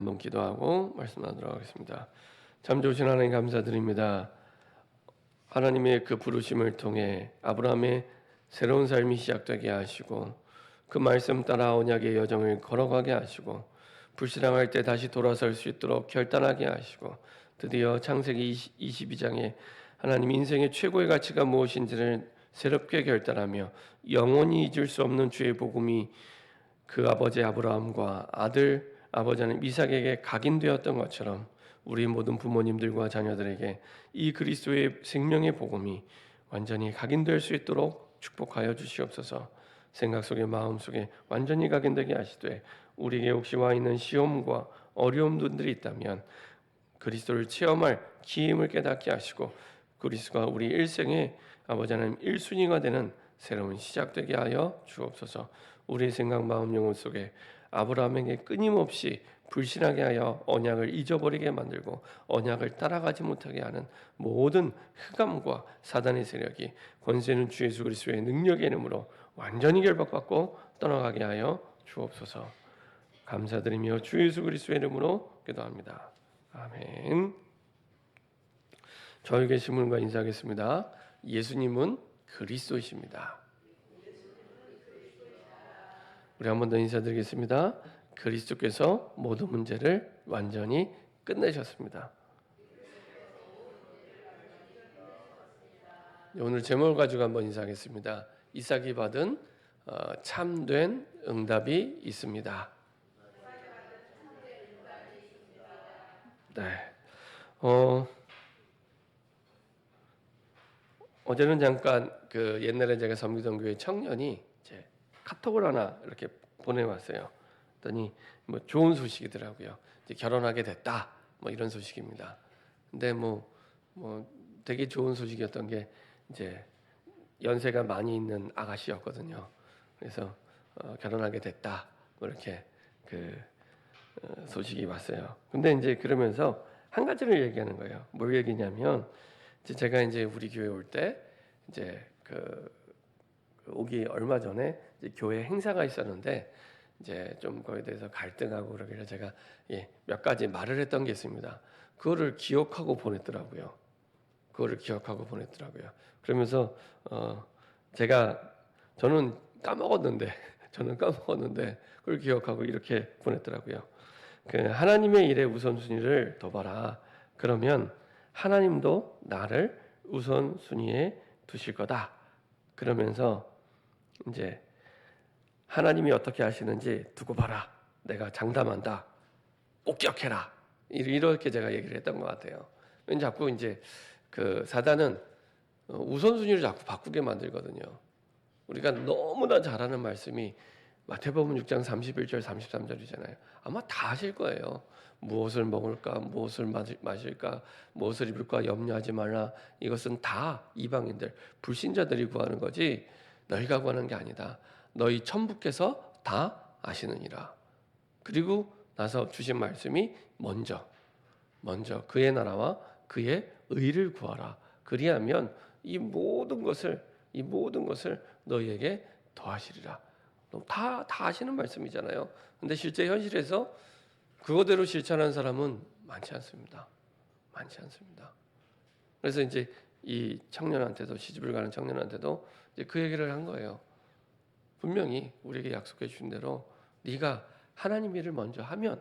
한번 기도하고 말씀하도록 하겠습니다. 참 좋으신 하나님 감사드립니다. 하나님의 그 부르심을 통해 아브라함의 새로운 삶이 시작되게 하시고 그 말씀 따라 언약의 여정을 걸어가게 하시고 불신앙할 때 다시 돌아설 수 있도록 결단하게 하시고 드디어 창세기 22장에 하나님 인생의 최고의 가치가 무엇인지를 새롭게 결단하며 영원히 잊을 수 없는 주의 복음이 그 아버지 아브라함과 아들 아버지 하나님 이삭에게 각인되었던 것처럼 우리 모든 부모님들과 자녀들에게 이 그리스도의 생명의 복음이 완전히 각인될 수 있도록 축복하여 주시옵소서. 생각 속에 마음 속에 완전히 각인되게 하시되 우리에게 혹시 와 있는 시험과 어려움들이 있다면 그리스도를 체험할 기임을 깨닫게 하시고 그리스도가 우리 일생의 아버지 하나님 1순위가 되는 새로운 시작되게 하여 주옵소서. 우리의 생각 마음 영혼 속에 아브라함에게 끊임없이 불신하게 하여 언약을 잊어버리게 만들고 언약을 따라가지 못하게 하는 모든 흑암과 사단의 세력이 권세 있는 주 예수 그리스도의 능력의 이름으로 완전히 결박받고 떠나가게 하여 주옵소서. 감사드리며 주 예수 그리스도의 이름으로 기도합니다. 아멘. 저희 계신 분과 인사하겠습니다. 예수님은 그리스도이십니다. 우리 한 번 더 인사드리겠습니다. 그리스도께서 모든 문제를 완전히 끝내셨습니다. 오늘 제목을 가지고 한번 인사하겠습니다. 이삭이 받은 참된 응답이 있습니다. 네. 어제는 잠깐 그 옛날에 제가 섬기던 교회 청년이 이제 카톡을 하나 이렇게 보내왔어요. 그랬더니 뭐 좋은 소식이더라고요. 이제 결혼하게 됐다. 뭐 이런 소식입니다. 근데 뭐 되게 좋은 소식이었던 게 이제 연세가 많이 있는 아가씨였거든요. 그래서 결혼하게 됐다. 뭐 이렇게 그 소식이 왔어요. 근데 이제 그러면서 한 가지를 얘기하는 거예요. 뭘 얘기냐면 이제 제가 이제 우리 교회 올 때 이제 오기 얼마 전에 이제 교회 행사가 있었는데 이제 좀 거기에 대해서 갈등하고 그러길래 제가 몇 가지 말을 했던 게 있습니다. 그거를 기억하고 보냈더라고요. 그러면서 저는 까먹었는데 그걸 기억하고 이렇게 보냈더라고요. 그 하나님의 일에 우선순위를 둬봐라. 그러면 하나님도 나를 우선순위에 두실 거다. 그러면서 이제 하나님이 어떻게 하시는지 두고 봐라. 내가 장담한다. 꼭 기억해라. 이렇게 제가 얘기를 했던 것 같아요. 자꾸 이제 그 사단은 우선순위를 자꾸 바꾸게 만들거든요. 우리가 너무나 잘하는 말씀이 마태복음 6장 31절 33절이잖아요. 아마 다 아실 거예요. 무엇을 먹을까, 무엇을 마실까, 무엇을 입을까 염려하지 말라. 이것은 다 이방인들, 불신자들이 구하는 거지 너희가 구하는 게 아니다. 너희 천부께서 다 아시느니라. 그리고 나서 주신 말씀이 먼저 그의 나라와 그의 의를 구하라. 그리하면 이 모든 것을 너희에게 더하시리라. 다 아시는 말씀이잖아요. 근데 실제 현실에서 그거대로 실천하는 사람은 많지 않습니다. 그래서 이제 이 청년한테도 시집을 가는 청년한테도 이제 그 얘기를 한 거예요. 분명히 우리에게 약속해 주신 대로 네가 하나님 일을 먼저 하면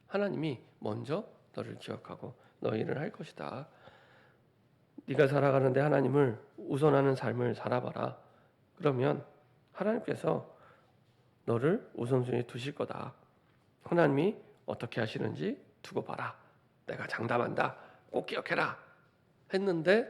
하나님이 먼저 너를 기억하고 너 일을 할 것이다. 네가 살아가는데 하나님을 우선하는 삶을 살아봐라. 그러면 하나님께서 너를 우선순위에 두실 거다. 하나님이 어떻게 하시는지 두고 봐라. 내가 장담한다. 꼭 기억해라. 했는데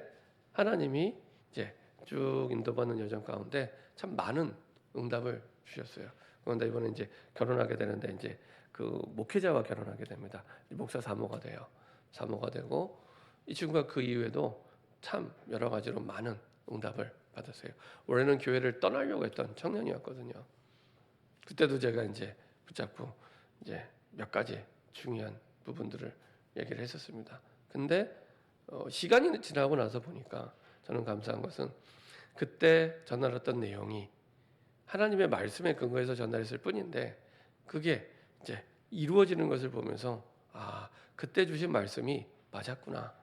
하나님이 이제 쭉 인도받는 여정 가운데 참 많은 응답을 주셨어요. 그런데 이번에 이제 결혼하게 되는데 이제 그 목회자와 결혼하게 됩니다. 목사 사모가 돼요. 사모가 되고 이 친구가 그 이후에도 참 여러 가지로 많은 응답을 받았어요. 원래는 교회를 떠나려고 했던 청년이었거든요. 그때도 제가 이제 붙잡고 이제 몇 가지 중요한 부분들을 얘기를 했었습니다. 근데 시간이 지나고 나서 보니까 저는 감사한 것은 그때 전달했던 내용이 하나님의 말씀에 근거해서 전달했을 뿐인데 그게 이제 이루어지는 것을 보면서 아, 그때 주신 말씀이 맞았구나.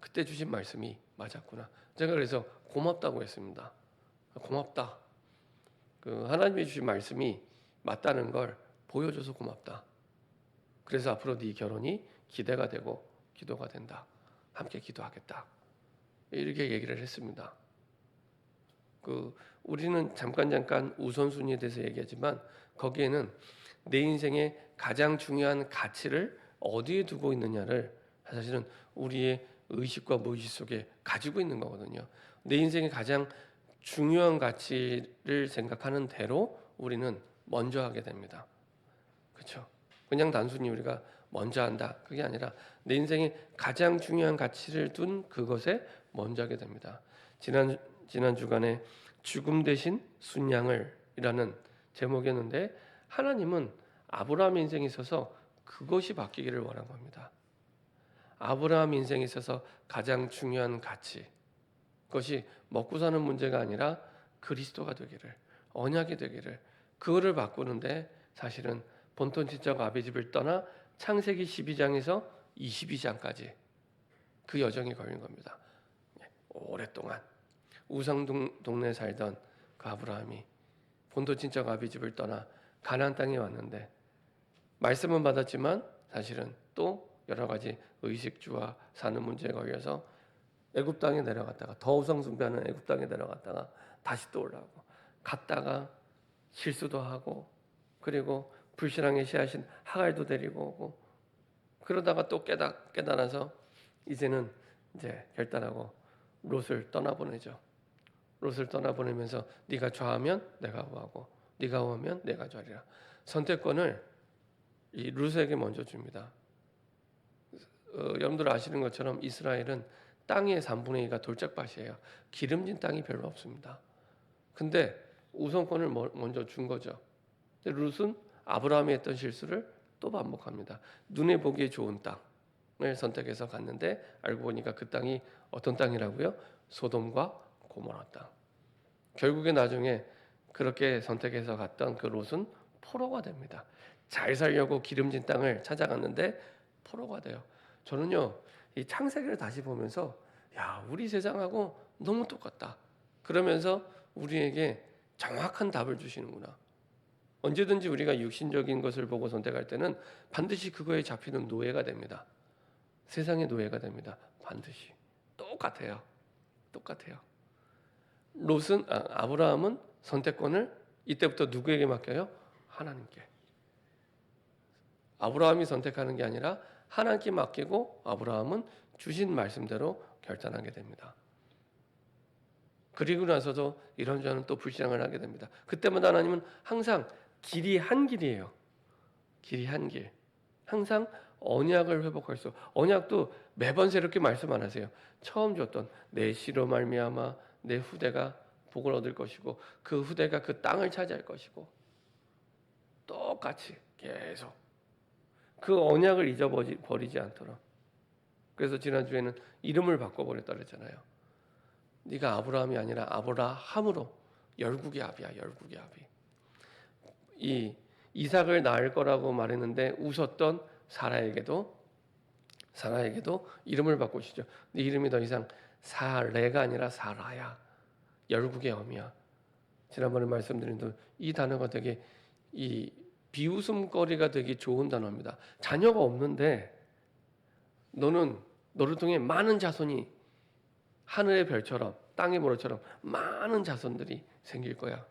그때 주신 말씀이 맞았구나. 제가 그래서 고맙다고 했습니다. 고맙다. 그 하나님이 주신 말씀이 맞다는 걸 보여줘서 고맙다. 그래서 앞으로 네 결혼이 기대가 되고 기도가 된다. 함께 기도하겠다. 이렇게 얘기를 했습니다. 우리는 잠깐 우선순위에 대해서 얘기하지만 거기에는 내 인생의 가장 중요한 가치를 어디에 두고 있느냐를 사실은 우리의 의식과 무의식 속에 가지고 있는 거거든요. 내 인생의 가장 중요한 가치를 생각하는 대로 우리는 먼저 하게 됩니다. 그렇죠? 그냥 단순히 우리가 먼저 한다 그게 아니라 내 인생의 가장 중요한 가치를 둔 그것에 먼저 하게 됩니다. 지난 주간에 죽음 대신 순양을 이라는 제목이었는데 하나님은 아브라함 인생에 있어서 그것이 바뀌기를 원한 겁니다. 아브라함 인생에 있어서 가장 중요한 가치 그것이 먹고 사는 문제가 아니라 그리스도가 되기를 언약이 되기를 그거를 바꾸는데 사실은 본토 친척 아비 집을 떠나 창세기 12장에서 22장까지 그 여정이 걸린 겁니다. 오랫동안 우상 동네에 살던 그 아브라함이 본토 친척 아비 집을 떠나 가나안 땅에 왔는데 말씀은 받았지만 사실은 또 여러 가지 의식주와 사는 문제에 걸려서 애굽 땅에 내려갔다가 더 우상 숭배하는 애굽 땅에 내려갔다가 다시 또 올라오고 갔다가 실수도 하고 그리고 불신앙의 씨앗인 하갈도 데리고 오고 그러다가 또 깨달아서 이제는 이제 결단하고 롯을 떠나보내죠. 롯을 떠나보내면서 네가 좌하면 내가 우하고 네가 우하면 내가 좌리라. 선택권을 이 롯에게 먼저 줍니다. 여러분들 아시는 것처럼 이스라엘은 땅의 3분의 2가 돌짝밭이에요. 기름진 땅이 별로 없습니다. 근데 우선권을 먼저 준 거죠. 근데 롯은 아브라함이 했던 실수를 또 반복합니다. 눈에 보기에 좋은 땅을 선택해서 갔는데 알고 보니까 그 땅이 어떤 땅이라고요? 소돔과 고모라 땅. 결국에 나중에 그렇게 선택해서 갔던 그 롯은 포로가 됩니다. 잘 살려고 기름진 땅을 찾아갔는데 포로가 돼요. 저는요 이 창세기를 다시 보면서 야 우리 세상하고 너무 똑같다. 그러면서 우리에게 정확한 답을 주시는구나. 언제든지 우리가 육신적인 것을 보고 선택할 때는 반드시 그거에 잡히는 노예가 됩니다. 세상의 노예가 됩니다. 반드시 똑같아요. 아브라함은 선택권을 이때부터 누구에게 맡겨요? 하나님께. 아브라함이 선택하는 게 아니라 하나님께 맡기고 아브라함은 주신 말씀대로 결단하게 됩니다. 그리고 나서도 이런저런 또 불신앙을 하게 됩니다. 그때마다 하나님은 항상 길이 한 길이에요. 길이 한 길. 항상 언약을 회복할 수. 언약도 매번 새롭게 말씀 안 하세요. 처음 줬던 내 씨로 말미암아 내 후대가 복을 얻을 것이고 그 후대가 그 땅을 차지할 것이고 똑같이 계속 그 언약을 잊어버리지 않도록. 그래서 지난주에는 이름을 바꿔버렸다 그랬잖아요. 네가 아브라함이 아니라 아브라함으로 열국의 아비야. 열국의 아비. 이 이삭을 낳을 거라고 말했는데 웃었던 사라에게도 이름을 바꾸시죠. 네 이름이 더 이상 사레가 아니라 사라야. 열국의 어미야. 지난번에 말씀드린 대로 이 단어가 되게 이 비웃음거리가 되기 좋은 단어입니다. 자녀가 없는데 너를 통해 많은 자손이 하늘의 별처럼 땅의 모래처럼 많은 자손들이 생길 거야.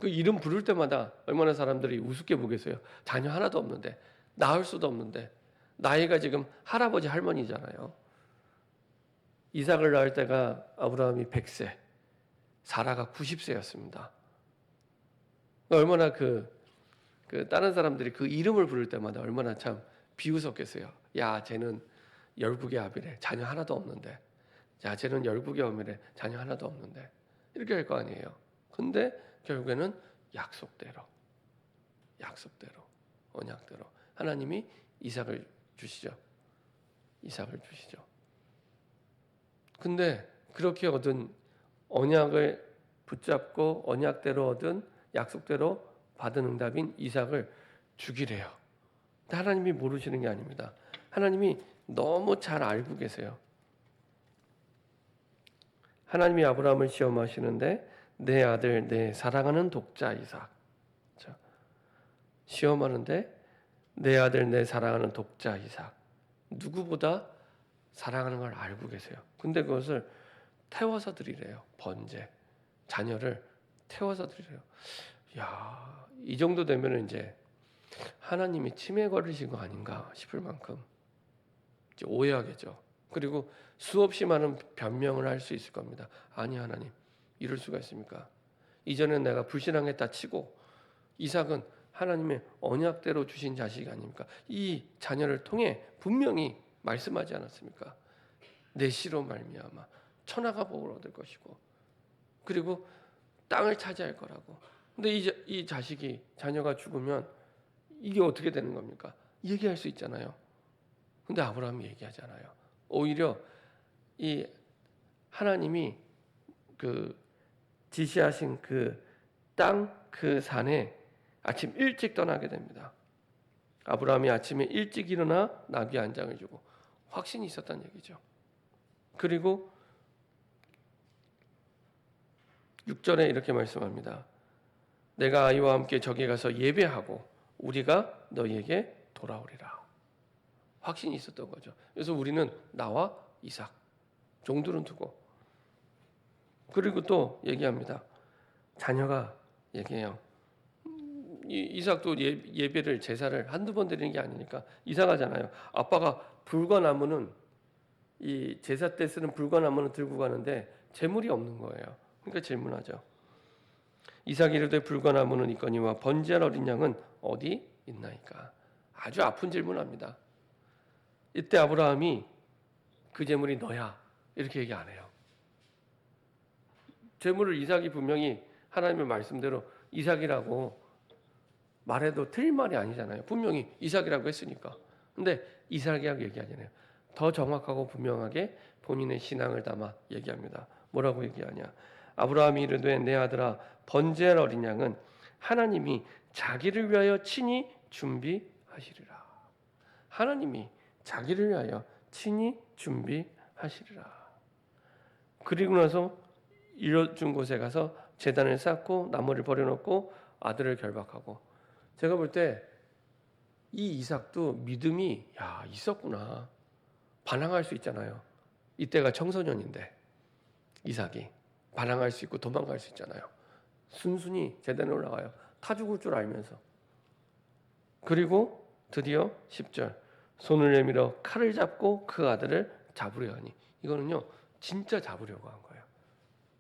그 이름 부를 때마다 얼마나 사람들이 우습게 보겠어요. 자녀 하나도 없는데 낳을 수도 없는데 나이가 지금 할아버지 할머니잖아요. 이삭을 낳을 때가 아브라함이 100세, 사라가 90세였습니다. 얼마나 다른 사람들이 그 이름을 부를 때마다 얼마나 참 비웃었겠어요. 야, 쟤는 열국의 아비래. 자녀 하나도 없는데. 야, 쟤는 열국의 어미래. 자녀 하나도 없는데. 이렇게 할 거 아니에요. 근데 결국에는 약속대로, 언약대로 하나님이 이삭을 주시죠. 근데 그렇게 얻은 언약을 붙잡고 언약대로 얻은 약속대로 받은 응답인 이삭을 죽이래요. 하나님이 모르시는 게 아닙니다. 하나님이 너무 잘 알고 계세요. 하나님이 아브라함을 시험하시는데 내 아들, 내 사랑하는 독자 이삭. 자, 시험하는데 내 아들, 내 사랑하는 독자 이삭. 누구보다 사랑하는 걸 알고 계세요. 근데 그것을 태워서 드리래요. 번제. 자녀를 태워서 드리래요. 야, 이 정도 되면 이제 하나님이 치매 걸리신 거 아닌가 싶을 만큼 이제 오해하겠죠. 그리고 수없이 많은 변명을 할 수 있을 겁니다. 아니 하나님, 이럴 수가 있습니까? 이전엔 내가 불신앙했다 치고 이삭은 하나님의 언약대로 주신 자식이 아닙니까? 이 자녀를 통해 분명히 말씀하지 않았습니까? 내 씨로 말미암아 천하가 복을 얻을 것이고 그리고 땅을 차지할 거라고. 근데 이 자식이 자녀가 죽으면 이게 어떻게 되는 겁니까? 얘기할 수 있잖아요. 근데 아브라함이 얘기하지 않아요. 오히려 이 하나님이 그 지시하신 그 땅, 그 산에 아침 일찍 떠나게 됩니다. 아브라함이 아침에 일찍 일어나 나귀 한 장을 주고 확신이 있었다는 얘기죠. 그리고 6절에 이렇게 말씀합니다. 내가 아이와 함께 저기 가서 예배하고 우리가 너희에게 돌아오리라. 확신이 있었던 거죠. 그래서 우리는 나와 이삭, 종들은 두고. 그리고 또 얘기합니다. 자녀가 얘기해요. 이삭도 예배를 제사를 한두 번 드리는 게 아니니까 이상하잖아요. 아빠가 불과나무는 이 제사 때 쓰는 불과나무는 들고 가는데 재물이 없는 거예요. 그러니까 질문하죠. 이삭이 이르되 불과나무는 있거니와 번제할 어린 양은 어디 있나이까? 아주 아픈 질문합니다. 이때 아브라함이 그 재물이 너야 이렇게 얘기 안 해요. 재물을 이삭이 분명히 하나님의 말씀대로 이삭이라고 말해도 틀린 말이 아니잖아요. 분명히 이삭이라고 했으니까. 근데 이삭이라고 얘기하잖아요. 더 정확하고 분명하게 본인의 신앙을 담아 얘기합니다. 뭐라고 얘기하냐? 아브라함이 이르되 내 아들아 번제할 어린 양은 하나님이 자기를 위하여 친히 준비하시리라. 하나님이 자기를 위하여 친히 준비하시리라. 그리고 나서 이뤄준 곳에 가서 제단을 쌓고 나무를 버려놓고 아들을 결박하고. 제가 볼 때 이 이삭도 믿음이 있었구나. 반항할 수 있잖아요. 이때가 청소년인데 이삭이 반항할 수 있고 도망갈 수 있잖아요. 순순히 제단에 올라가요. 타 죽을 줄 알면서. 그리고 드디어 10절 손을 내밀어 칼을 잡고 그 아들을 잡으려 하니. 이거는요 진짜 잡으려고 한 거예요.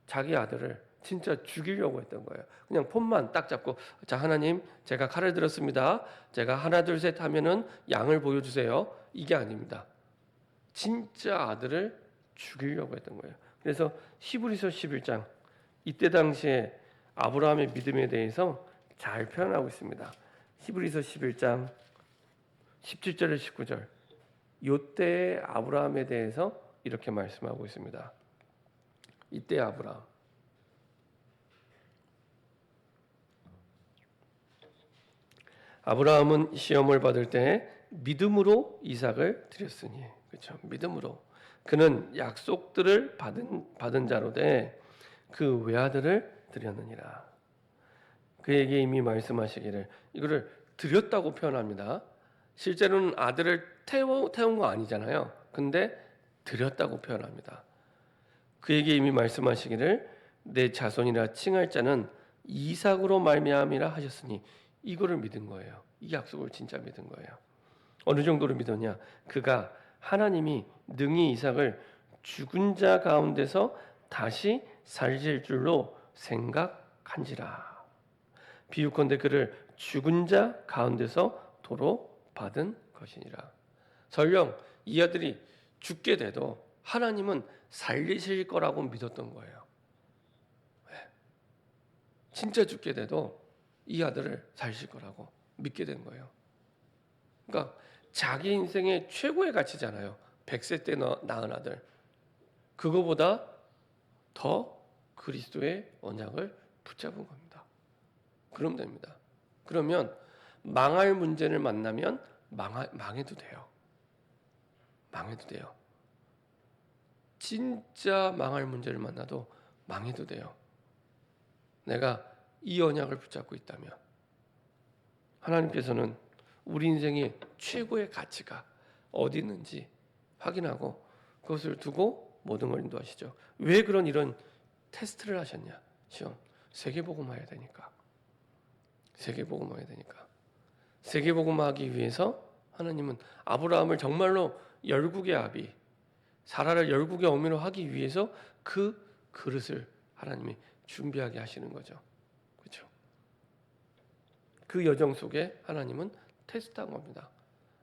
자기 아들을 진짜 죽이려고 했던 거예요. 그냥 폰만 딱 잡고 자 하나님 제가 칼을 들었습니다. 제가 하나 둘 셋 하면은 양을 보여주세요. 이게 아닙니다. 진짜 아들을 죽이려고 했던 거예요. 그래서 히브리서 11장 이때 당시에 아브라함의 믿음에 대해서 잘 표현하고 있습니다. 히브리서 11장 17절에 19절 이때의 아브라함에 대해서 이렇게 말씀하고 있습니다. 이때 아브라함은 시험을 받을 때 믿음으로 이삭을 드렸으니. 그렇죠. 믿음으로 그는 약속들을 받은 자로 돼 그 외아들을 드렸느니라. 그에게 이미 말씀하시기를 이거를 드렸다고 표현합니다. 실제로는 아들을 태운 거 아니잖아요. 근데 드렸다고 표현합니다. 그에게 이미 말씀하시기를 내 자손이라 칭할 자는 이삭으로 말미암이라 하셨으니. 이거를 믿은 거예요. 이 약속을 진짜 믿은 거예요. 어느 정도로 믿었냐? 그가 하나님이 능히 이삭을 죽은 자 가운데서 다시 살릴 줄로 생각한지라. 비유컨대 그를 죽은 자 가운데서 도로 받은 것이니라. 설령 이 아들이 죽게 돼도 하나님은 살리실 거라고 믿었던 거예요. 진짜 죽게 돼도 이 아들을 살릴 거라고 믿게 된 거예요. 그러니까 자기 인생의 최고의 가치잖아요. 100세 때 낳은 아들. 그거보다 더 그리스도의 언약을 붙잡은 겁니다. 그럼 됩니다. 그러면 망할 문제를 만나면 망해도 돼요. 망해도 돼요. 진짜 망할 문제를 만나도 망해도 돼요. 내가 이 언약을 붙잡고 있다면 하나님께서는 우리 인생의 최고의 가치가 어디 있는지 확인하고 그것을 두고 모든 걸 인도하시죠. 왜 이런 테스트를 하셨냐? 시험. 세계복음화해야 되니까. 세계복음화해야 되니까. 세계복음화하기 위해서 하나님은 아브라함을 정말로 열국의 아비, 사라를 열국의 어미로 하기 위해서 그 그릇을 하나님이 준비하게 하시는 거죠. 그렇죠? 그 여정 속에 하나님은 테스트한 겁니다.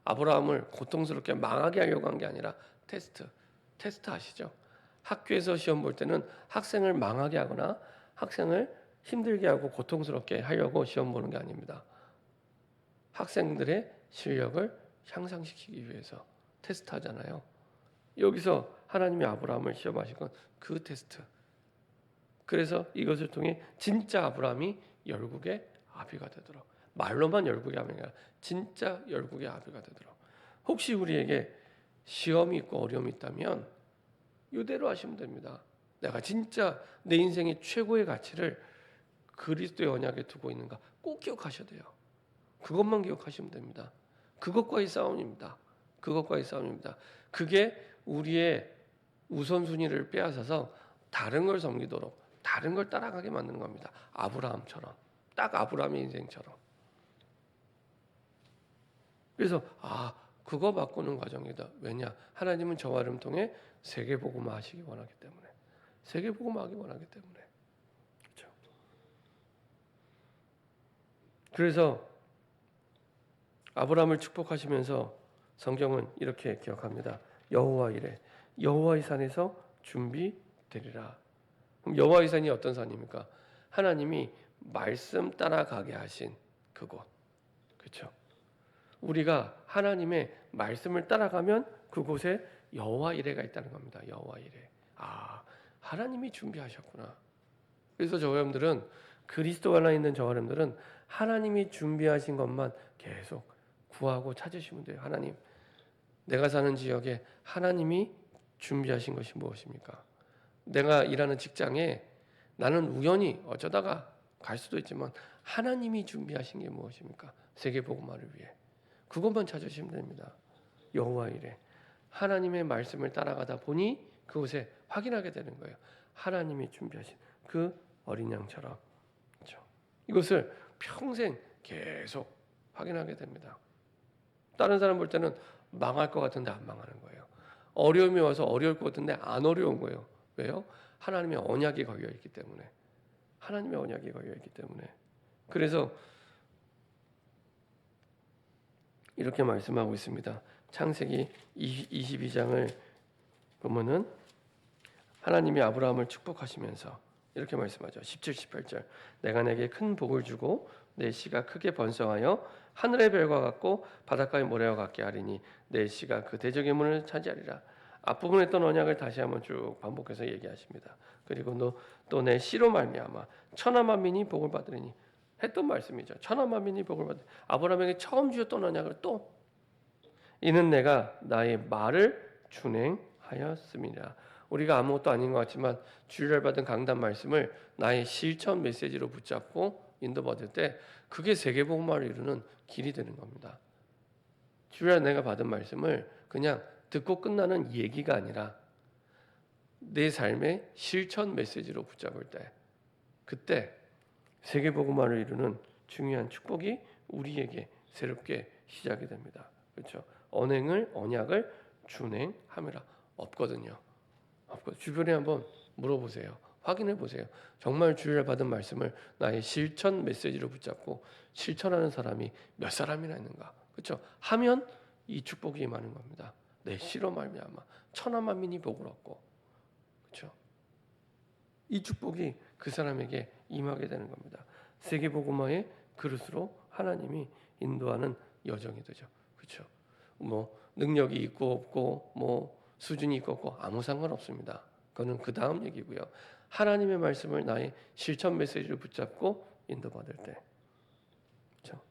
아브라함을 고통스럽게 망하게 하려고 한 게 아니라 테스트 아시죠? 학교에서 시험 볼 때는 학생을 망하게 하거나 학생을 힘들게 하고 고통스럽게 하려고 시험 보는 게 아닙니다. 학생들의 실력을 향상시키기 위해서 테스트하잖아요. 여기서 하나님이 아브라함을 시험하신 건 그 테스트. 그래서 이것을 통해 진짜 아브라함이 열국의 아비가 되도록, 말로만 열국의 아비가 아니라 진짜 열국의 아비가 되도록. 혹시 우리에게 시험이 있고 어려움이 있다면 이대로 하시면 됩니다. 내가 진짜 내 인생의 최고의 가치를 그리스도의 언약에 두고 있는가 꼭 기억하셔야 돼요. 그것만 기억하시면 됩니다. 그것과의 싸움입니다. 그것과의 싸움입니다. 그게 우리의 우선순위를 빼앗아서 다른 걸 섬기도록, 다른 걸 따라가게 만드는 겁니다. 아브라함처럼, 딱 아브라함의 인생처럼. 그래서 그거 바꾸는 과정이다. 왜냐? 하나님은 저와 여러분 통해 세계복음화 하시기 원하기 때문에, 세계복음화 하기 원하기 때문에. 그렇죠? 그래서 아브라함을 축복하시면서 성경은 이렇게 기억합니다. 여호와 이래, 여호와의 산에서 준비되리라. 그럼 여호와의 산이 어떤 산입니까? 하나님이 말씀 따라가게 하신 그곳. 그렇죠? 우리가 하나님의 말씀을 따라가면 그곳에 여호와 이레가 있다는 겁니다. 여호와 이레. 하나님이 준비하셨구나. 그래서 저와 여러분들은, 그리스도 안에 있는 저와 여러분들은 하나님이 준비하신 것만 계속 구하고 찾으시면 돼요. 하나님, 내가 사는 지역에 하나님이 준비하신 것이 무엇입니까? 내가 일하는 직장에 나는 우연히 어쩌다가 갈 수도 있지만 하나님이 준비하신 게 무엇입니까? 세계복음화를 위해. 그것만 찾으시면 됩니다. 여호와 이레. 하나님의 말씀을 따라가다 보니 그곳에 확인하게 되는 거예요. 하나님이 준비하신 그 어린 양처럼. 그렇죠? 이것을 평생 계속 확인하게 됩니다. 다른 사람 볼 때는 망할 것 같은데 안 망하는 거예요. 어려움이 와서 어려울 것 같은데 안 어려운 거예요. 왜요? 하나님의 언약이 걸려 있기 때문에. 하나님의 언약이 걸려 있기 때문에. 그래서 이렇게 말씀하고 있습니다. 창세기 22장을 보면은 하나님이 아브라함을 축복하시면서 이렇게 말씀하죠. 17, 18절. 내가 내게 큰 복을 주고 내 씨가 크게 번성하여 하늘의 별과 같고 바닷가의 모래와 같게 하리니 내 씨가 그 대적의 문을 차지하리라. 앞부분에 했던 언약을 다시 한번 쭉 반복해서 얘기하십니다. 그리고 또 내 씨로 말미암아 천하 만민이 복을 받으리니 했던 말씀이죠. 천하 만민이 복을 받으리니 아브라함에게 처음 주셨던 언약을 또 이는 내가 나의 말을 준행하였음이라. 우리가 아무것도 아닌 것 같지만 주일날 받은 강단 말씀을 나의 실천 메시지로 붙잡고 인도받을 때 그게 세계복음화를 이루는 길이 되는 겁니다. 주일날 내가 받은 말씀을 그냥 듣고 끝나는 얘기가 아니라 내 삶의 실천 메시지로 붙잡을 때 그때 세계복음화를 이루는 중요한 축복이 우리에게 새롭게 시작이 됩니다. 그렇죠? 언약을 준행함이라. 없거든요. 주변에 한번 물어보세요. 확인해 보세요. 정말 주일날 받은 말씀을 나의 실천 메시지로 붙잡고 실천하는 사람이 몇 사람이나 있는가? 그렇죠? 하면 이 축복이 임하는 겁니다. 내 씨로 말미암아 천하 만민이 복을 얻고, 그렇죠? 이 축복이 그 사람에게 임하게 되는 겁니다. 세계복음화의 그릇으로 하나님이 인도하는 여정이 되죠. 그렇죠? 능력이 있고 없고 수준이 있고 없고 아무 상관없습니다. 그거는 그 다음 얘기고요. 하나님의 말씀을 나의 실천 메시지를 붙잡고 인도받을 때, 그렇죠?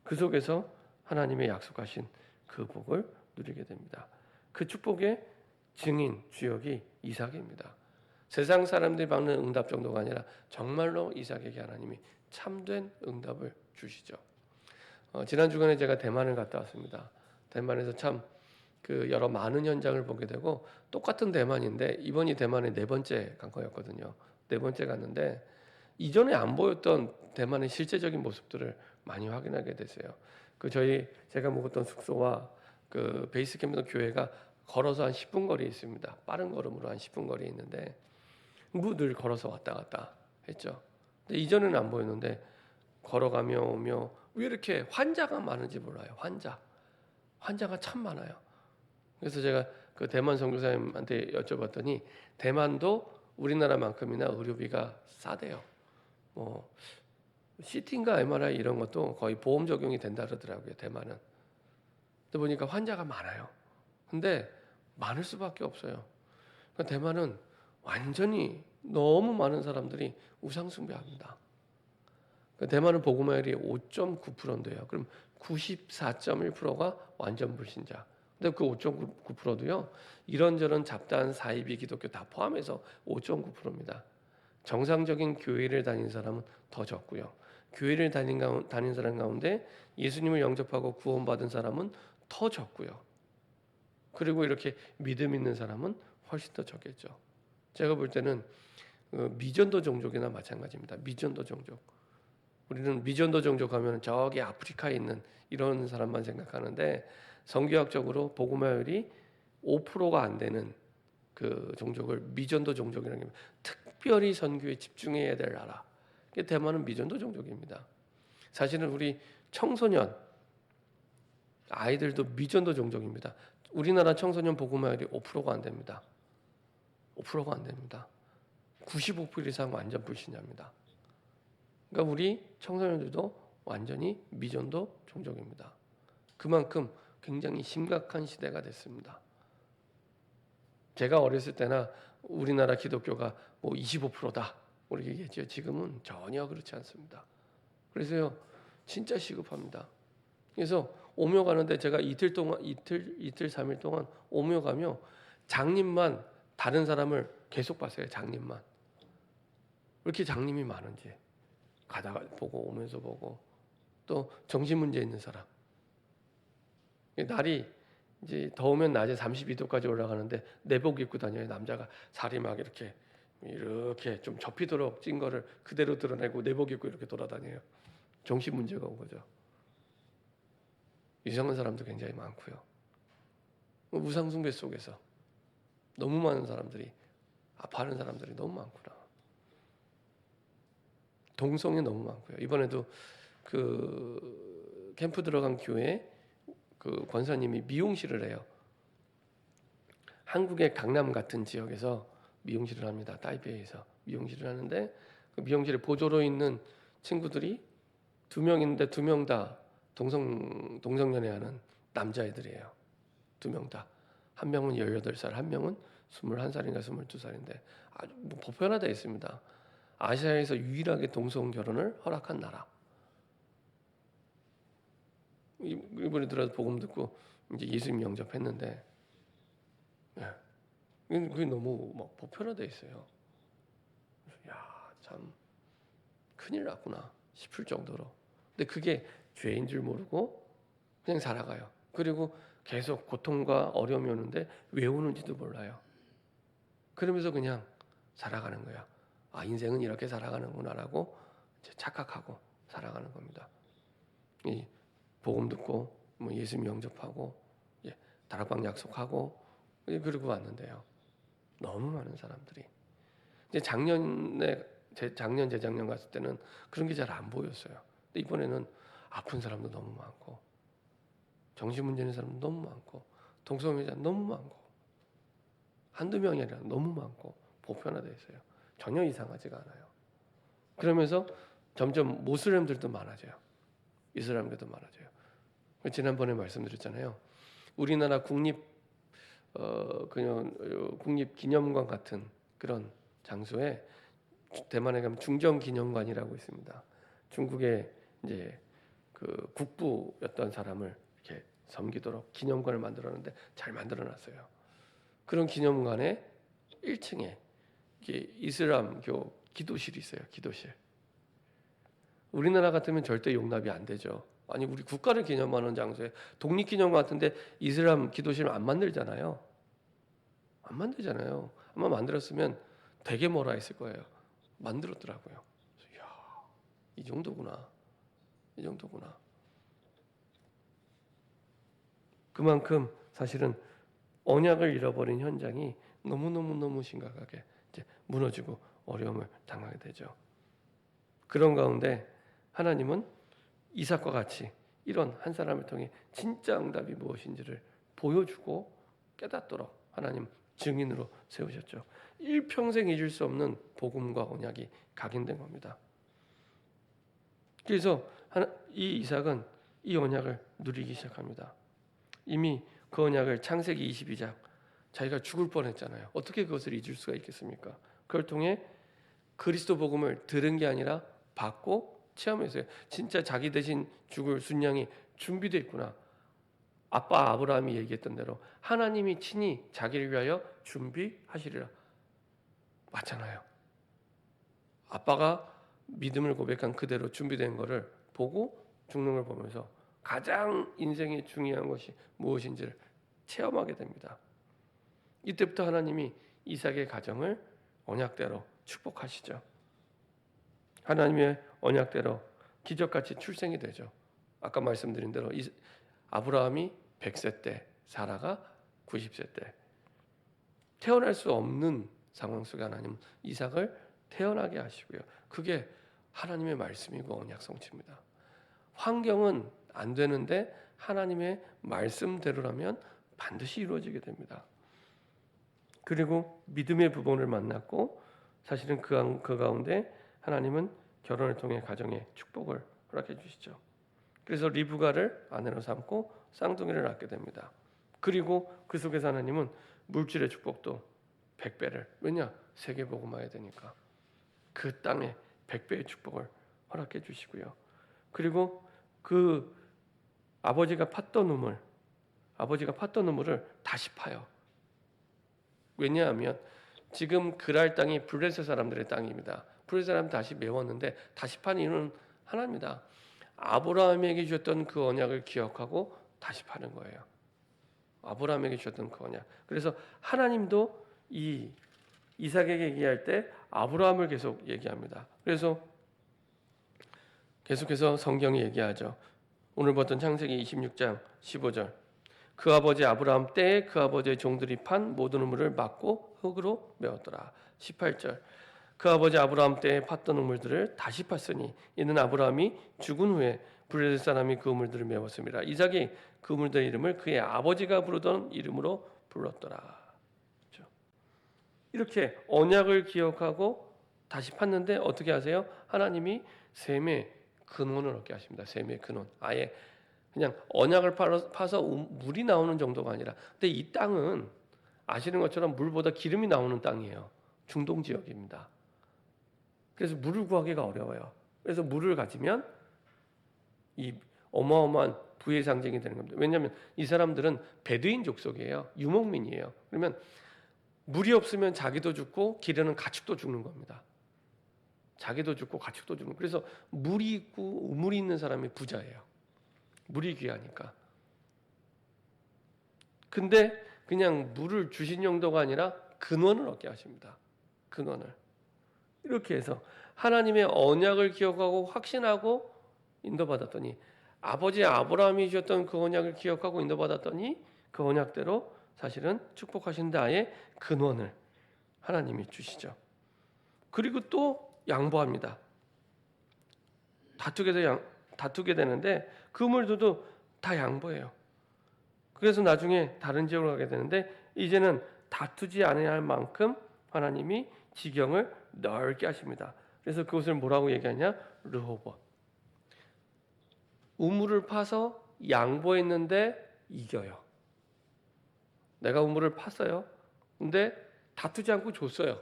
그 속에서 하나님의 약속하신 그 복을 누리게 됩니다. 그 축복의 증인 주역이 이삭입니다. 세상 사람들이 받는 응답 정도가 아니라 정말로 이삭에게 하나님이 참된 응답을 주시죠. 지난 주간에 제가 대만을 갔다 왔습니다. 대만에서 참 그 여러 많은 현장을 보게 되고, 똑같은 대만인데 이번이 대만의 네 번째 간 거였거든요. 네 번째 갔는데 이전에 안 보였던 대만의 실제적인 모습들을 많이 확인하게 됐어요. 제가 묵었던 숙소와 그 베이스 캠프 교회가 걸어서 한 10분 거리에 있습니다. 빠른 걸음으로 한 10분 거리에 있는데 늘 걸어서 왔다 갔다 했죠. 근데 이전에는 안 보였는데 걸어가며 오며 왜 이렇게 환자가 많은지 몰라요. 환자가 참 많아요. 그래서 제가 그 대만 선교사님한테 여쭤봤더니 대만도 우리나라만큼이나 의료비가 싸대요. 뭐 CT인가 MRI 이런 것도 거의 보험 적용이 된다 그러더라고요. 대만은. 근데 보니까 환자가 많아요. 근데 많을 수밖에 없어요. 그러니까 대만은 완전히 너무 많은 사람들이 우상 숭배합니다. 그러니까 대만은 복음화율이 5.9%인데요. 그럼 94.1%가 완전 불신자. 근데 그 5.9%도요. 이런저런 잡다한 사이비 기독교 다 포함해서 5.9%입니다. 정상적인 교회를 다닌 사람은 더 적고요. 교회를 다닌 사람 가운데 예수님을 영접하고 구원받은 사람은 더 적고요. 그리고 이렇게 믿음 있는 사람은 훨씬 더 적겠죠. 제가 볼 때는 미전도 종족이나 마찬가지입니다. 미전도 종족. 우리는 미전도 종족 하면 저기 아프리카에 있는 이런 사람만 생각하는데, 성교학적으로 복음화율이 5%가 안 되는 그 종족을 미전도 종족이라는 게, 특별히 선교에 집중해야 될 나라. 대만은 미전도 종족입니다. 사실은 우리 청소년 아이들도 미전도 종족입니다. 우리나라 청소년 복음화율이 5%가 안 됩니다. 5%가 안 됩니다. 95% 이상 완전 불신자입니다. 그러니까 우리 청소년들도 완전히 미전도 종족입니다. 그만큼 굉장히 심각한 시대가 됐습니다. 제가 어렸을 때나 우리나라 기독교가 뭐 25%다 우리 얘기했죠. 지금은 전혀 그렇지 않습니다. 그래서요, 진짜 시급합니다. 그래서 오며 가는데 제가 이틀 3일 동안 오며 가며 장님만 다른 사람을 계속 봤어요. 장님만. 왜 이렇게 장님이 많은지 가다가 보고 오면서 보고, 또 정신 문제 있는 사람. 날이 이제 더우면 낮에 32도까지 올라가는데 내복 입고 다녀요. 남자가 살이 막 이렇게 좀 접히도록 찐 거를 그대로 드러내고 내복 입고 이렇게 돌아다녀요. 정신 문제가 온 거죠. 이상한 사람도 굉장히 많고요. 우상 숭배 속에서 너무 많은 사람들이, 아파하는 사람들이 너무 많구나. 동성이 너무 많고요. 이번에도 그 캠프 들어간 교회에 그 권사님이 미용실을 해요. 한국의 강남 같은 지역에서 미용실을 합니다. 타이베이에서 미용실을 하는데, 그 미용실에 보조로 있는 친구들이 2명 있는데 2명 다 동성연애하는 남자애들이에요. 2명 다. 한 명은 18살, 한 명은 21살인가 22살인데 아주 보편화되어 있습니다. 아시아에서 유일하게 동성 결혼을 허락한 나라. 이번에 들어서 복음 듣고 이제 예수님 영접했는데, 그게 너무 막 보편화되어 있어요. 야, 참 큰일 났구나 싶을 정도로. 근데 그게 죄인 줄 모르고 그냥 살아가요. 그리고 계속 고통과 어려움이 오는데 왜 오는지도 몰라요. 그러면서 그냥 살아가는 거야. 아, 인생은 이렇게 살아가는구나라고 이제 착각하고 살아가는 겁니다. 이 복음 듣고 뭐 예수님 영접하고 다락방 약속하고 그러고 왔는데요. 너무 많은 사람들이. 이제 작년 재작년 갔을 때는 그런 게 잘 안 보였어요. 근데 이번에는 아픈 사람도 너무 많고, 정신 문제 있는 사람도 너무 많고, 동성애자 너무 많고, 한두 명이 아니라 너무 많고 보편화되어 있어요. 전혀 이상하지가 않아요. 그러면서 점점 모슬렘들도 많아져요. 이슬람교도 많아져요. 지난번에 말씀드렸잖아요. 우리나라 국립기념관 같은 그런 장소에 대만에 가면 중정기념관이라고 있습니다. 중국의 이제 그 국부였던 사람을 이렇게 섬기도록 기념관을 만들었는데 잘 만들어놨어요. 그런 기념관에 1층에 이슬람교 기도실이 있어요. 기도실. 우리나라 같으면 절대 용납이 안 되죠. 아니 우리 국가를 기념하는 장소에 독립기념관 같은데 이슬람 기도실 안 만들잖아요. 안 만들잖아요. 아마 만들었으면 되게 뭐라 했을 거예요. 만들었더라고요. 이야, 이 정도구나. 이 정도구나. 그만큼 사실은 언약을 잃어버린 현장이 너무 심각하게 이제 무너지고 어려움을 당하게 되죠. 그런 가운데 하나님은 이삭과 같이 이런 한 사람을 통해 진짜 응답이 무엇인지를 보여주고 깨닫도록 하나님 증인으로 세우셨죠. 일평생 잊을 수 없는 복음과 언약이 각인된 겁니다. 그래서 이 이삭은 이 언약을 누리기 시작합니다. 이미 그 언약을 창세기 22장 자기가 죽을 뻔했잖아요. 어떻게 그것을 잊을 수가 있겠습니까? 그걸 통해 그리스도 복음을 들은 게 아니라 받고 체험했어요. 진짜 자기 대신 죽을 순양이 준비되어 있구나. 아빠 아브라함이 얘기했던 대로 하나님이 친히 자기를 위하여 준비하시리라. 맞잖아요. 아빠가 믿음을 고백한 그대로 준비된 것을 보고 죽는 걸 보면서 가장 인생에 중요한 것이 무엇인지를 체험하게 됩니다. 이때부터 하나님이 이삭의 가정을 언약대로 축복하시죠. 하나님의 언약대로 기적같이 출생이 되죠. 아까 말씀드린 대로 아브라함이 100세 때, 사라가 90세 때 태어날 수 없는 상황 속에 하나님 이삭을 태어나게 하시고요. 그게 하나님의 말씀이고 언약 성취입니다. 환경은 안 되는데 하나님의 말씀대로라면 반드시 이루어지게 됩니다. 그리고 믿음의 부분을 만났고 사실은 그 가운데 하나님은 결혼을 통해 가정에 축복을 허락해 주시죠. 그래서 리브가를 아내로 삼고 쌍둥이를 낳게 됩니다. 그리고 그 속에서 하나님은 물질의 축복도 100배를 왜냐? 세계복음화해야 되니까 그 땅에 100배의 축복을 허락해 주시고요. 그리고 그 아버지가 팠던 우물을 다시 파요. 왜냐하면 지금 그랄 땅이 블레셋 사람들의 땅입니다. 블레셋 사람 다시 메웠는데 다시 판 이유는 하나입니다. 아브라함에게 주셨던 그 언약을 기억하고 다시 파는 거예요. 아브라함에게 주셨던 그 언약. 그래서 하나님도 이 이삭에게 얘기할 때 아브라함을 계속 얘기합니다. 그래서 계속해서 성경이 얘기하죠. 오늘 봤던 창세기 26장 15절. 그 아버지 아브라함 때에 그 아버지의 종들이 판 모든 우물을 막고 흙으로 메웠더라. 18절. 그 아버지 아브라함 때에 팠던 우물들을 다시 팠으니 이는 아브라함이 죽은 후에 블레셋 사람이 그 우물들을 메웠습니다. 이삭이 그 우물들의 이름을 그의 아버지가 부르던 이름으로 불렀더라. 그렇죠? 이렇게 언약을 기억하고 다시 팠는데 어떻게 하세요? 하나님이 샘의 근원을 얻게 하십니다. 샘의 근원. 아예 그냥 언약을 파서 물이 나오는 정도가 아니라 근데 이 땅은 아시는 것처럼 물보다 기름이 나오는 땅이에요. 중동 지역입니다. 그래서 물을 구하기가 어려워요. 그래서 물을 가지면 이 어마어마한 부의 상징이 되는 겁니다. 왜냐하면 이 사람들은 베두인 족속이에요. 유목민이에요. 그러면 물이 없으면 자기도 죽고 기르는 가축도 죽는 겁니다. 자기도 죽고 가축도 죽는. 그래서 물이 있고 우물이 있는 사람이 부자예요. 물이 귀하니까. 근데 그냥 물을 주신 정도가 아니라 근원을 얻게 하십니다. 근원을. 이렇게 해서 하나님의 언약을 기억하고 확신하고 인도받았더니 아버지 아브라함이 주셨던 그 언약을 기억하고 인도받았더니 그 언약대로 사실은 축복하신 다의 근원을 하나님이 주시죠. 그리고 또 양보합니다. 다투게 되는데 그 물들도 다 양보해요. 그래서 나중에 다른 지역으로 가게 되는데 이제는 다투지 않아야 할 만큼 하나님이 지경을 넓게 하십니다. 그래서 그것을 뭐라고 얘기하냐? 르호봇. 우물을 파서 양보했는데 이겨요. 내가 우물을 팠어요. 근데 다투지 않고 줬어요.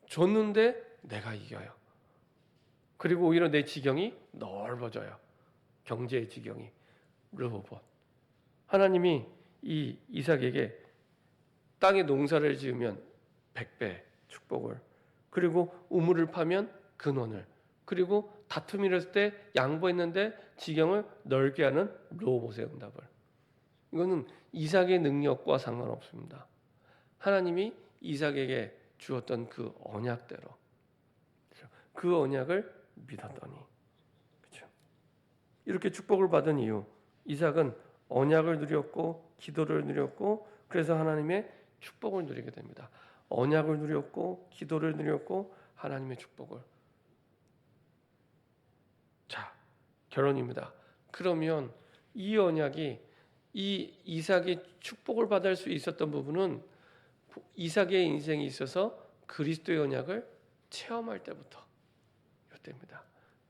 줬는데 내가 이겨요. 그리고 오히려 내 지경이 넓어져요. 경제의 지경이 르호봇. 하나님이 이 이삭에게 땅에 농사를 지으면 100배 축복을, 그리고 우물을 파면 근원을, 그리고 다툼이 일었을 때 양보했는데 지경을 넓게 하는 르호봇의 응답을. 이거는 이삭의 능력과 상관없습니다. 하나님이 이삭에게 주었던 그 언약대로, 그 언약을 믿었더니, 그렇죠? 이렇게 축복을 받은 이유, 이삭은 언약을 누렸고 기도를 누렸고, 그래서 하나님의 축복을 누리게 됩니다. 언약을 누렸고 기도를 누렸고 하나님의 축복을. 자, 결론입니다. 그러면 이 언약이, 이 이삭이 축복을 받을 수 있었던 부분은 이삭의 인생에 있어서 그리스도의 언약을 체험할 때부터, 이때입니다.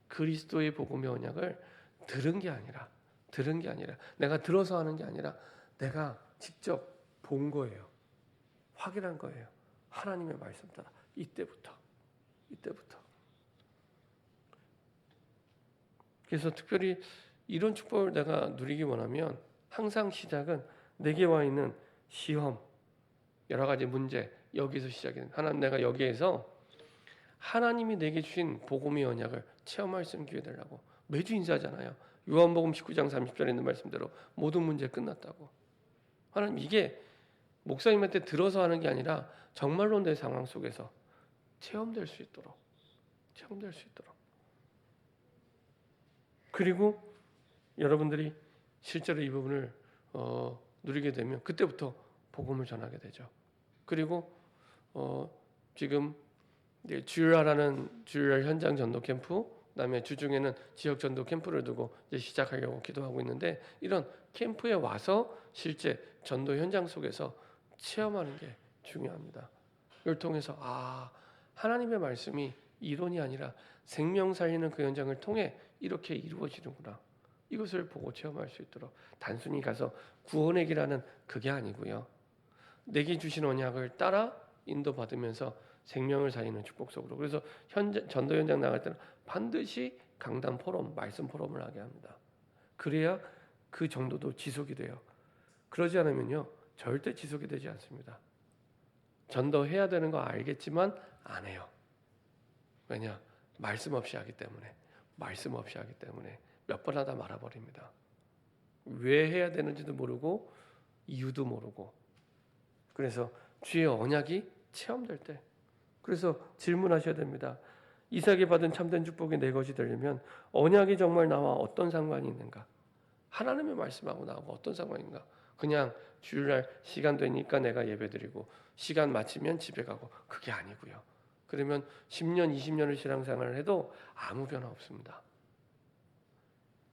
그리스도의 복음의 언약을 들은 게 아니라 내가 들어서 하는 게 아니라 내가 직접 본 거예요. 확인한 거예요. 하나님의 말씀 따라. 이때부터. 그래서 특별히 이런 축복을 내가 누리기 원하면 항상 시작은 내게 와 있는 시험, 여러 가지 문제, 여기서 시작이 됩니다. 하나님, 내가 여기에서 하나님이 내게 주신 복음의 언약을 체험할 수 있는 기회 되려고 매주 인사하잖아요. 요한복음 19장 30절에 있는 말씀대로 모든 문제 끝났다고. 하나님, 이게 목사님한테 들어서 하는 게 아니라 정말로 내 상황 속에서 체험될 수 있도록. 그리고 여러분들이 실제로 이 부분을 누리게 되면 그때부터 복음을 전하게 되죠. 그리고 지금 주일하라는 주일 현장 전도 캠프, 그다음에 주중에는 지역 전도 캠프를 두고 이제 시작하려고 기도하고 있는데, 이런 캠프에 와서 실제 전도 현장 속에서 체험하는 게 중요합니다. 이걸 통해서 하나님의 말씀이 이론이 아니라 생명 살리는 그 현장을 통해 이렇게 이루어지는구나. 이것을 보고 체험할 수 있도록, 단순히 가서 구원의 길하는 그게 아니고요. 내게 주신 언약을 따라 인도받으면서 생명을 살리는 축복 속으로. 그래서 전도 현장 나갈 때는 반드시 강단 포럼, 말씀 포럼을 하게 합니다. 그래야 그 정도도 지속이 돼요. 그러지 않으면요, 절대 지속이 되지 않습니다. 전도해야 되는 거 알겠지만 안 해요. 왜냐? 말씀 없이 하기 때문에 몇 번 하다 말아버립니다. 왜 해야 되는지도 모르고 이유도 모르고. 그래서 주의 언약이 체험될 때, 그래서 질문하셔야 됩니다. 이삭이 받은 참된 축복이 내 것이 되려면 언약이 정말 나와 어떤 상관이 있는가? 하나님의 말씀하고 나하고 어떤 상관인가? 그냥 주일날 시간 되니까 내가 예배드리고 시간 마치면 집에 가고, 그게 아니고요. 그러면 10년, 20년을 신앙생활을 해도 아무 변화 없습니다.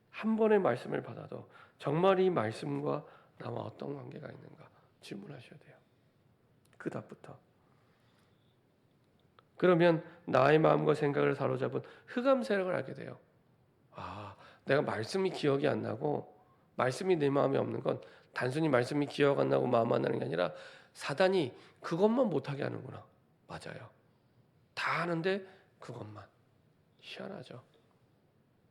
한 번의 말씀을 받아도 정말 이 말씀과 나와 어떤 관계가 있는가 질문하셔야 돼요. 그 답부터. 그러면 나의 마음과 생각을 사로잡은 흑암 세력을 알게 돼요. 내가 말씀이 기억이 안 나고 말씀이 내 마음에 없는 건 단순히 말씀이 기억 안 나고 마음 안 나는 게 아니라 사단이 그것만 못하게 하는구나. 맞아요. 다 하는데 그것만. 희한하죠.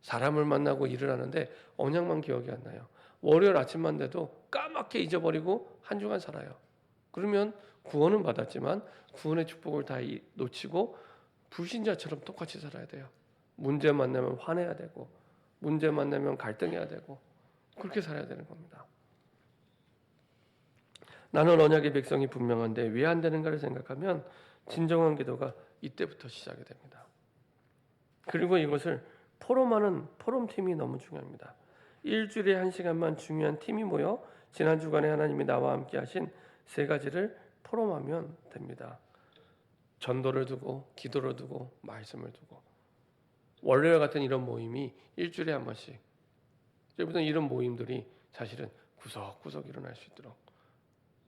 사람을 만나고 일을 하는데 언약만 기억이 안 나요. 월요일 아침만 돼도 까맣게 잊어버리고 한 주간 살아요. 그러면 구원은 받았지만 구원의 축복을 다 놓치고 불신자처럼 똑같이 살아야 돼요. 문제 만나면 화내야 되고, 문제 만나면 갈등해야 되고, 그렇게 살아야 되는 겁니다. 나는 언약의 백성이 분명한데 왜 안 되는가를 생각하면 진정한 기도가 이때부터 시작이 됩니다. 그리고 이것을 포럼하는 포럼팀이 너무 중요합니다. 일주일에 1시간만 중요한 팀이 모여 지난 주간에 하나님이 나와 함께 하신 3가지를 포럼하면 됩니다. 전도를 두고, 기도를 두고, 말씀을 두고. 월요일 같은 이런 모임이 일주일에 한 번씩. 여러분, 이런 모임들이 사실은 구석구석 일어날 수 있도록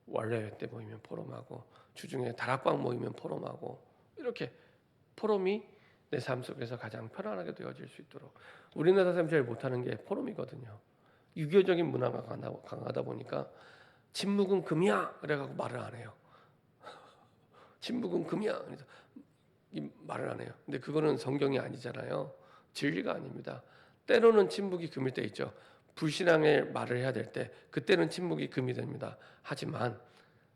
월요일 때 모이면 포럼하고, 주중에 다락방 모이면 포럼하고, 이렇게 포럼이 내 삶 속에서 가장 편안하게 되어질 수 있도록. 우리나라 사람이 제일 못하는 게 포럼이거든요. 유교적인 문화가 강하다 보니까 침묵은 금이야 그래가지고 말을 안 해요. 침묵은 금이야 그래서 말을 안 해요. 근데 그거는 성경이 아니잖아요. 진리가 아닙니다. 때로는 침묵이 금일 때 있죠. 불신앙의 말을 해야 될 때 그때는 침묵이 금이 됩니다. 하지만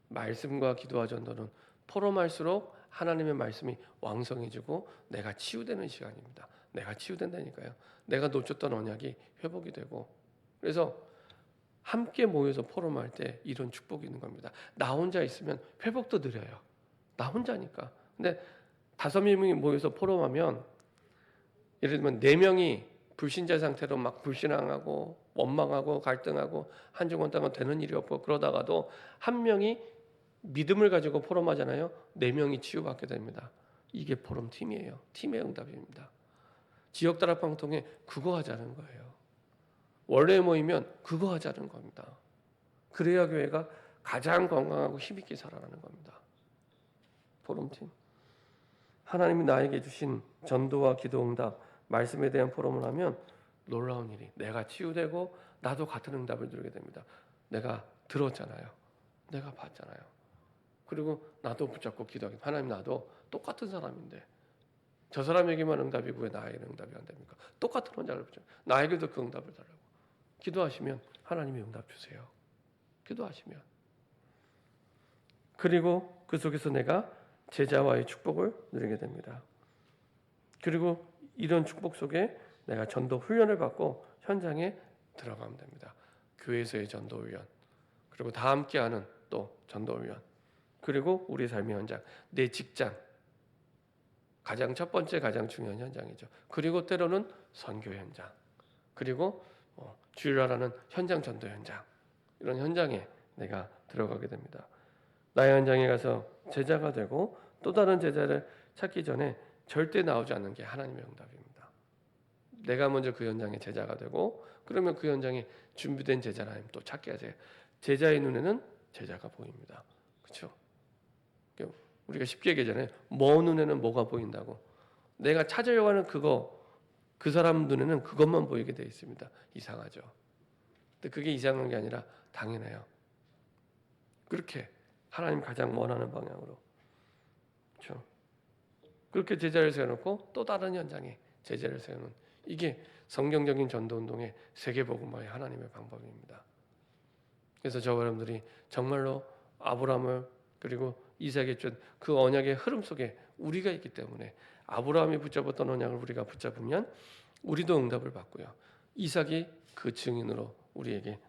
말씀과 기도와 전도는 포럼할수록 하나님의 말씀이 왕성해지고 내가 치유되는 시간입니다. 내가 치유된다니까요. 내가 놓쳤던 언약이 회복이 되고, 그래서 함께 모여서 포럼할 때 이런 축복이 있는 겁니다. 나 혼자 있으면 회복도 느려요. 나 혼자니까. 근데 5명이 모여서 포럼하면, 예를 들면 4명이 불신자 상태로 막 불신앙하고 원망하고 갈등하고 한중원 땅은 되는 일이 없고 그러다가도 한 명이 믿음을 가지고 포럼하잖아요. 4명이 치유받게 됩니다. 이게 포럼 팀이에요. 팀의 응답입니다. 지역 다락방 통해 그거 하자는 거예요. 원래 모이면 그거 하자는 겁니다. 그래야 교회가 가장 건강하고 힘있게 살아가는 겁니다. 포럼팀. 하나님이 나에게 주신 전도와 기도 응답, 말씀에 대한 포럼을 하면 놀라운 일이, 내가 치유되고 나도 같은 응답을 누리게 됩니다. 내가 들었잖아요. 내가 봤잖아요. 그리고 나도 붙잡고 기도하기. 하나님, 나도 똑같은 사람인데 저 사람에게만 응답이고 왜 나에게는 응답이 안 됩니까? 똑같은 원자를 붙잡고 나에게도 그 응답을 달라고. 기도하시면 하나님이 응답 주세요. 기도하시면. 그리고 그 속에서 내가 제자와의 축복을 누리게 됩니다. 그리고 이런 축복 속에 내가 전도 훈련을 받고 현장에 들어가면 됩니다. 교회에서의 전도 훈련, 그리고 다 함께하는 또 전도 훈련, 그리고 우리 삶의 현장, 내 직장, 가장 첫 번째 가장 중요한 현장이죠. 그리고 때로는 선교 현장, 그리고 주일날하는 현장 전도 현장, 이런 현장에 내가 들어가게 됩니다. 나의 현장에 가서 제자가 되고 또 다른 제자를 찾기 전에 절대 나오지 않는 게 하나님의 응답입니다. 내가 먼저 그 현장에 제자가 되고, 그러면 그 현장에 준비된 제자를 하나님 또 찾게 하세요. 제자의 눈에는 제자가 보입니다. 그렇죠? 우리가 쉽게 얘기하잖아요. 뭐 눈에는 뭐가 보인다고. 내가 찾으려고 하는 그거, 그 사람 눈에는 그것만 보이게 되어 있습니다. 이상하죠? 근데 그게 이상한 게 아니라 당연해요. 그렇게 하나님 가장 원하는 방향으로. 그렇죠? 그렇게 제자를 세워놓고 또 다른 현장에 제자를 세우는, 이게 성경적인 전도운동의 세계복음화의 하나님의 방법입니다. 그래서 저와 여러분들이 정말로 아브라함을, 그리고 이삭의 준 그 언약의 흐름 속에 우리가 있기 때문에, 아브라함이 붙잡았던 언약을 우리가 붙잡으면 우리도 응답을 받고요, 이삭이 그 증인으로 우리에게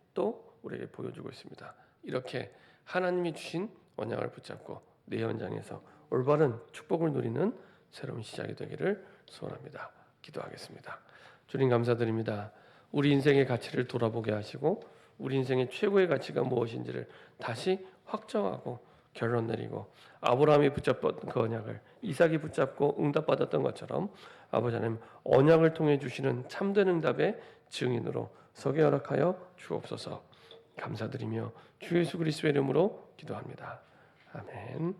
보여주고 있습니다. 이렇게 하나님이 주신 언약을 붙잡고 내 현장에서 올바른 축복을 누리는 새로운 시작이 되기를 소원합니다. 기도하겠습니다. 주님, 감사드립니다. 우리 인생의 가치를 돌아보게 하시고 우리 인생의 최고의 가치가 무엇인지를 다시 확정하고 결론 내리고, 아브라함이 붙잡던 그 언약을 이삭이 붙잡고 응답받았던 것처럼 아버지 하나님, 언약을 통해 주시는 참된 응답의 증인으로 서게 허락하여 주옵소서. 감사드리며 주 예수 그리스도의 이름으로 기도합니다. 아멘.